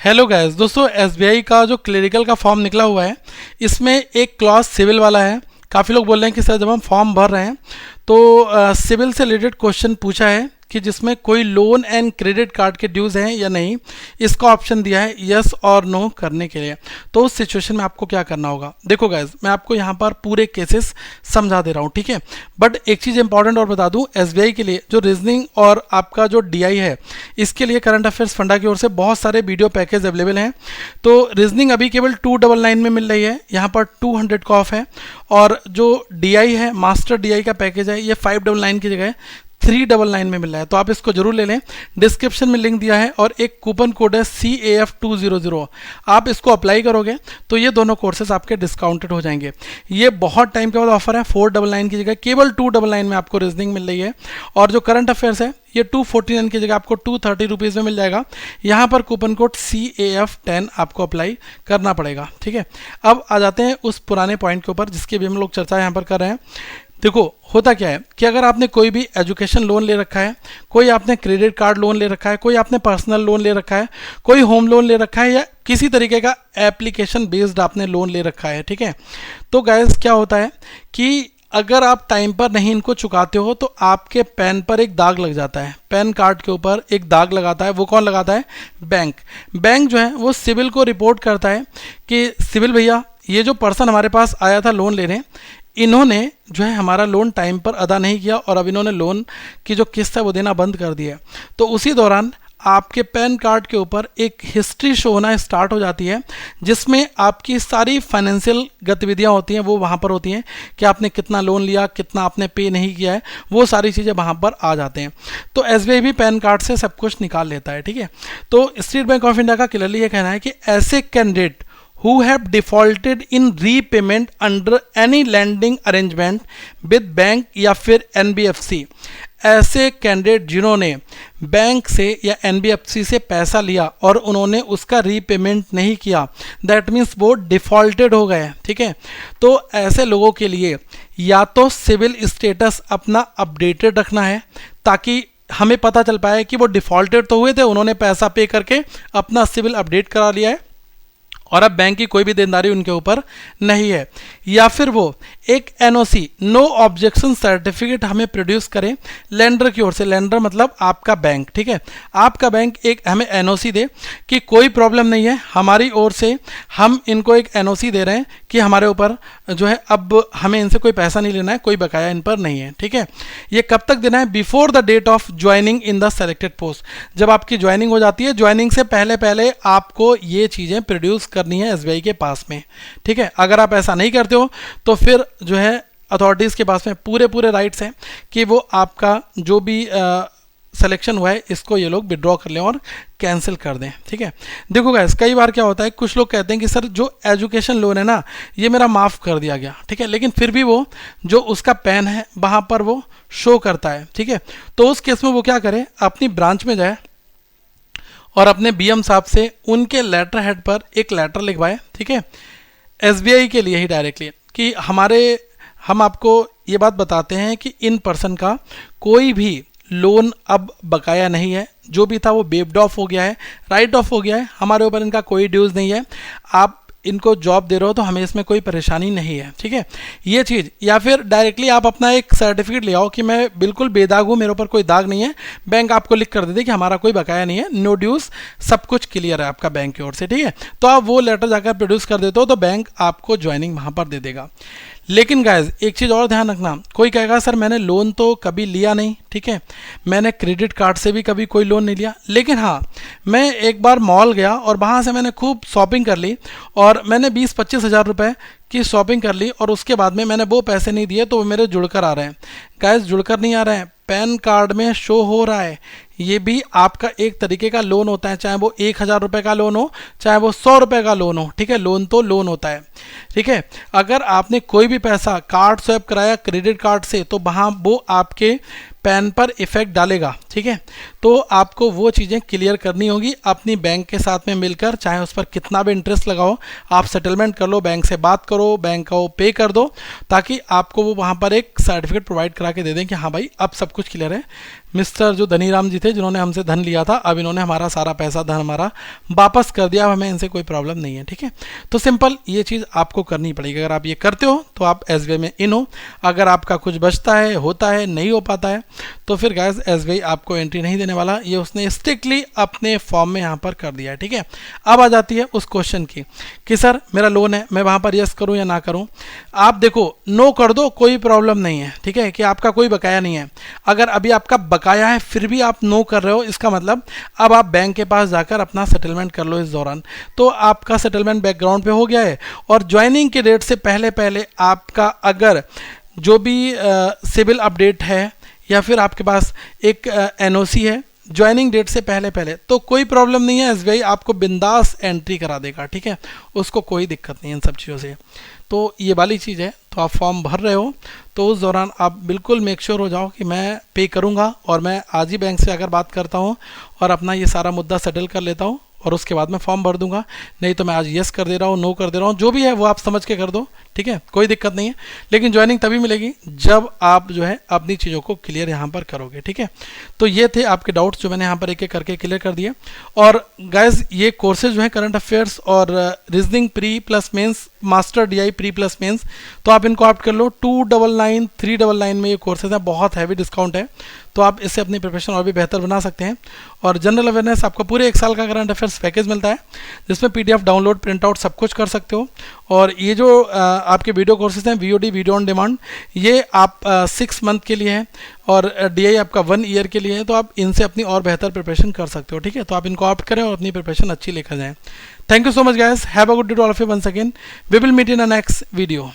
Hello guys दोस्तों, SBI का जो क्लरिकल का फॉर्म निकला हुआ है इसमें एक क्लॉज सिविल वाला है। काफ़ी लोग बोल रहे हैं कि सर जब हम फॉर्म भर रहे हैं तो सिविल से रिलेटेड क्वेश्चन पूछा है कि जिसमें कोई लोन एंड क्रेडिट कार्ड के ड्यूज़ हैं या नहीं, इसका ऑप्शन दिया है यस और नो करने के लिए। तो उस सिचुएशन में आपको क्या करना होगा, देखो गाइज मैं आपको यहाँ पर पूरे केसेस समझा दे रहा हूँ, ठीक है। बट एक चीज़ इंपॉर्टेंट और बता दूँ, एसबीआई के लिए जो रीजनिंग और आपका जो डीआई है इसके लिए करंट अफेयर्स फंडा की ओर से बहुत सारे वीडियो पैकेज अवेलेबल हैं। तो रीजनिंग अभी केवल 299 में मिल रही है, यहाँ पर 200 का ऑफ है। और जो डीआई है, मास्टर डीआई का पैकेज है, ये 599 की जगह 399 में मिल रहा है। तो आप इसको जरूर ले लें, डिस्क्रिप्शन में लिंक दिया है और एक कूपन कोड है CAF200। आप इसको अप्लाई करोगे तो ये दोनों कोर्सेज आपके डिस्काउंटेड हो जाएंगे। ये बहुत टाइम के बाद ऑफर है, 499 की जगह केवल 299 में आपको रीजनिंग मिल रही है। और जो करंट अफेयर्स है ये 249 की जगह आपको 230 रुपीज़ में मिल जाएगा। यहाँ पर कूपन कोड CAF10 आपको अप्लाई करना पड़ेगा, ठीक है। अब आ जाते हैं उस पुराने पॉइंट के ऊपर जिसकी भी हम लोग चर्चा यहाँ पर कर रहे हैं। देखो होता क्या है कि अगर आपने कोई भी एजुकेशन लोन ले रखा है, कोई आपने क्रेडिट कार्ड लोन ले रखा है, कोई आपने पर्सनल लोन ले रखा है, कोई होम लोन ले रखा है या किसी तरीके का एप्लीकेशन बेस्ड आपने लोन ले रखा है, ठीक है। तो गाइस क्या होता है कि अगर आप टाइम पर नहीं इनको चुकाते हो तो आपके पैन पर एक दाग लग जाता है, पैन कार्ड के ऊपर एक दाग लगाता है। वो कौन लगाता है? बैंक। बैंक जो है वो सिविल को रिपोर्ट करता है कि सिविल भैया ये जो पर्सन हमारे पास आया था लोन लेने, इन्होंने जो है हमारा लोन टाइम पर अदा नहीं किया और अब इन्होंने लोन की जो किस्त है वो देना बंद कर दिया। तो उसी दौरान आपके पैन कार्ड के ऊपर एक हिस्ट्री शो होना स्टार्ट हो जाती है जिसमें आपकी सारी फाइनेंशियल गतिविधियां होती हैं वो वहाँ पर होती हैं कि आपने कितना लोन लिया, कितना आपने पे नहीं किया है, वो सारी चीज़ें वहाँ पर आ जाते हैं। तो एसबीआई भी पैन कार्ड से सब कुछ निकाल लेता है, ठीक है। तो स्टेट बैंक ऑफ इंडिया का क्लियरली ये कहना है कि ऐसे candidate who have defaulted in repayment under any lending arrangement with bank या फिर NBFC, ऐसे कैंडिडेट जिन्होंने बैंक से या NBFC से पैसा लिया और उन्होंने उसका रीपेमेंट नहीं किया, दैट मीन्स वो डिफ़ॉल्टेड हो गए, ठीक है। तो ऐसे लोगों के लिए या तो सिविल स्टेटस अपना अपडेटेड रखना है ताकि हमें पता चल पाए कि वो डिफ़ॉल्टेड तो हुए थे, उन्होंने पैसा पे करके अपना सिविल अपडेट करा लिया है और अब बैंक की कोई भी देनदारी उनके ऊपर नहीं है, या फिर वो एक NOC नो ऑब्जेक्शन सर्टिफिकेट हमें प्रोड्यूस करें लेंडर की ओर से। लेंडर मतलब आपका बैंक, ठीक है। आपका बैंक एक हमें NOC दे कि कोई प्रॉब्लम नहीं है, हमारी ओर से हम इनको एक NOC दे रहे हैं कि हमारे ऊपर जो है अब हमें इनसे कोई पैसा नहीं लेना है, कोई बकाया इन पर नहीं है, ठीक है। ये कब तक देना है? Before the date of joining in the selected post. जब आपकी ज्वाइनिंग हो जाती है, ज्वाइनिंग से पहले पहले आपको ये चीज़ें प्रोड्यूस करनी है एसबीआई के पास में, ठीक है। अगर आप ऐसा नहीं करते हो तो फिर जो है अथॉरिटीज़ के पास में पूरे राइट्स हैं कि वो आपका जो भी सिलेक्शन हुआ है इसको ये लोग विड्रॉ कर लें और कैंसिल कर दें, ठीक है। देखो गाइस कई बार क्या होता है, कुछ लोग कहते हैं कि सर जो एजुकेशन लोन है ना ये मेरा माफ़ कर दिया गया, ठीक है, लेकिन फिर भी वो जो उसका पैन है वहाँ पर वो शो करता है, ठीक है। तो उस केस में वो क्या करे, अपनी ब्रांच में जाए और अपने BM साहब से उनके लेटर हेड पर एक लेटर लिखवाए, ठीक है, एसबीआई के लिए ही डायरेक्टली कि हम आपको ये बात बताते हैं कि इन पर्सन का कोई भी लोन अब बकाया नहीं है, जो भी था वो वेव्ड ऑफ हो गया है, राइट ऑफ हो गया है, हमारे ऊपर इनका कोई ड्यूज़ नहीं है, आप इनको जॉब दे रहे हो तो हमें इसमें कोई परेशानी नहीं है, ठीक है, ये चीज़। या फिर डायरेक्टली आप अपना एक सर्टिफिकेट ले आओ कि मैं बिल्कुल बेदाग हूँ, मेरे ऊपर कोई दाग नहीं है, बैंक आपको लिख कर दे कि हमारा कोई बकाया नहीं है, नो ड्यूज़, सब कुछ क्लियर है आपका बैंक की ओर से, ठीक है। तो आप वो लेटर जाकर प्रोड्यूस कर देते हो तो बैंक आपको ज्वाइनिंग वहाँ पर दे देगा। लेकिन गाइज एक चीज़ और ध्यान रखना, कोई कहेगा सर मैंने लोन तो कभी लिया नहीं, ठीक है, मैंने क्रेडिट कार्ड से भी कभी कोई लोन नहीं लिया, लेकिन हाँ मैं एक बार मॉल गया और वहाँ से मैंने खूब शॉपिंग कर ली और मैंने 20-25 हज़ार रुपये की शॉपिंग कर ली और उसके बाद में मैंने वो पैसे नहीं दिए तो वो मेरे जुड़कर आ रहे हैं। गाइज जुड़कर नहीं आ रहे हैं, पैन कार्ड में शो हो रहा है, ये भी आपका एक तरीके का लोन होता है, चाहे वो 1000 रुपये का लोन हो चाहे वो 100 रुपये का लोन हो, ठीक है, लोन तो लोन होता है, ठीक है। अगर आपने कोई भी पैसा कार्ड स्वैप कराया क्रेडिट कार्ड से तो वहाँ वो आपके पैन पर इफेक्ट डालेगा, ठीक है। तो आपको वो चीज़ें क्लियर करनी होगी अपनी बैंक के साथ में मिलकर, चाहे उस पर कितना भी इंटरेस्ट लगाओ, आप सेटलमेंट कर लो, बैंक से बात करो, बैंक को पे कर दो, ताकि आपको वो वहाँ पर एक सर्टिफिकेट प्रोवाइड करा के दे दें कि हाँ भाई अब सब कुछ क्लियर है। मिस्टर जो धनीराम जी थे जिन्होंने हमसे धन लिया था, अब इन्होंने हमारा सारा पैसा धन हमारा वापस कर दिया, अब हमें इनसे कोई प्रॉब्लम नहीं है, ठीक है। तो सिंपल ये चीज़ आपको करनी पड़ेगी। अगर आप ये करते हो तो आप SBI में इन हो। अगर आपका कुछ बचता है, होता है, नहीं हो पाता है, तो फिर गाइस SBI आपको एंट्री नहीं देने वाला। ये उसने स्ट्रिक्टली अपने फॉर्म में यहाँ पर कर दिया है, ठीक है। अब आ जाती है उस क्वेश्चन की कि सर मेरा लोन है, मैं वहाँ पर यस करूँ या ना करूँ। आप देखो नो कर दो, कोई प्रॉब्लम नहीं है, ठीक है, कि आपका कोई बकाया नहीं है। अगर अभी आपका बकाया है फिर भी आप नो कर रहे हो, इसका मतलब अब आप बैंक के पास जाकर अपना सेटलमेंट कर लो इस दौरान। तो आपका सेटलमेंट बैकग्राउंड पे हो गया है। और ज्वाइनिंग के डेट से पहले पहले आपका अगर जो भी सिविल अपडेट है या फिर आपके पास एक NOC है ज्वाइनिंग डेट से पहले पहले, तो कोई प्रॉब्लम नहीं है, SBI आपको बिंदास एंट्री करा देगा, ठीक है। उसको कोई दिक्कत नहीं है इन सब चीज़ों से। तो ये वाली चीज़ है। तो आप फॉर्म भर रहे हो तो उस दौरान आप बिल्कुल मेक श्योर हो जाओ कि मैं पे करूँगा और मैं आज ही बैंक से अगर बात करता हूँ और अपना ये सारा मुद्दा सेटल कर लेता हूँ और उसके बाद मैं फॉर्म भर दूंगा। नहीं तो मैं आज यस कर दे रहा हूँ, नो कर दे रहा हूँ, जो भी है वो आप समझ के कर दो, ठीक है, कोई दिक्कत नहीं है। लेकिन ज्वाइनिंग तभी मिलेगी जब आप जो है अपनी चीज़ों को क्लियर यहाँ पर करोगे, ठीक है। तो ये थे आपके डाउट्स जो मैंने यहाँ पर एक एक करके क्लियर कर दिए। और गाइज ये कोर्सेज जो है करंट अफेयर्स और reasoning pre plus mains, master DI pre plus mains, तो आप इनको ऑप्ट कर लो। 299 399 में ये कोर्सेज हैं, बहुत हैवी डिस्काउंट है। तो आप इससे अपनी प्रिपरेशन और भी बेहतर बना सकते हैं। और जनरल अवेयरनेस आपको पूरे 1 साल का करंट अफेयर्स पैकेज मिलता है जिसमें PDF डाउनलोड, प्रिंट आउट सब कुछ कर सकते हो। और ये जो आपके वीडियो कोर्सेज हैं VOD वीडियो ऑन डिमांड, ये आप 6 मंथ के लिए हैं और DI आपका 1 ईयर के लिए है। तो आप इनसे अपनी और बेहतर प्रिपरेशन कर सकते हो, ठीक है। तो आप इनको ऑप्ट करें और अपनी प्रिपरेशन अच्छी लेकर जाएं। Thank you so much guys, have a good day to all of you once again, we will meet in a next video.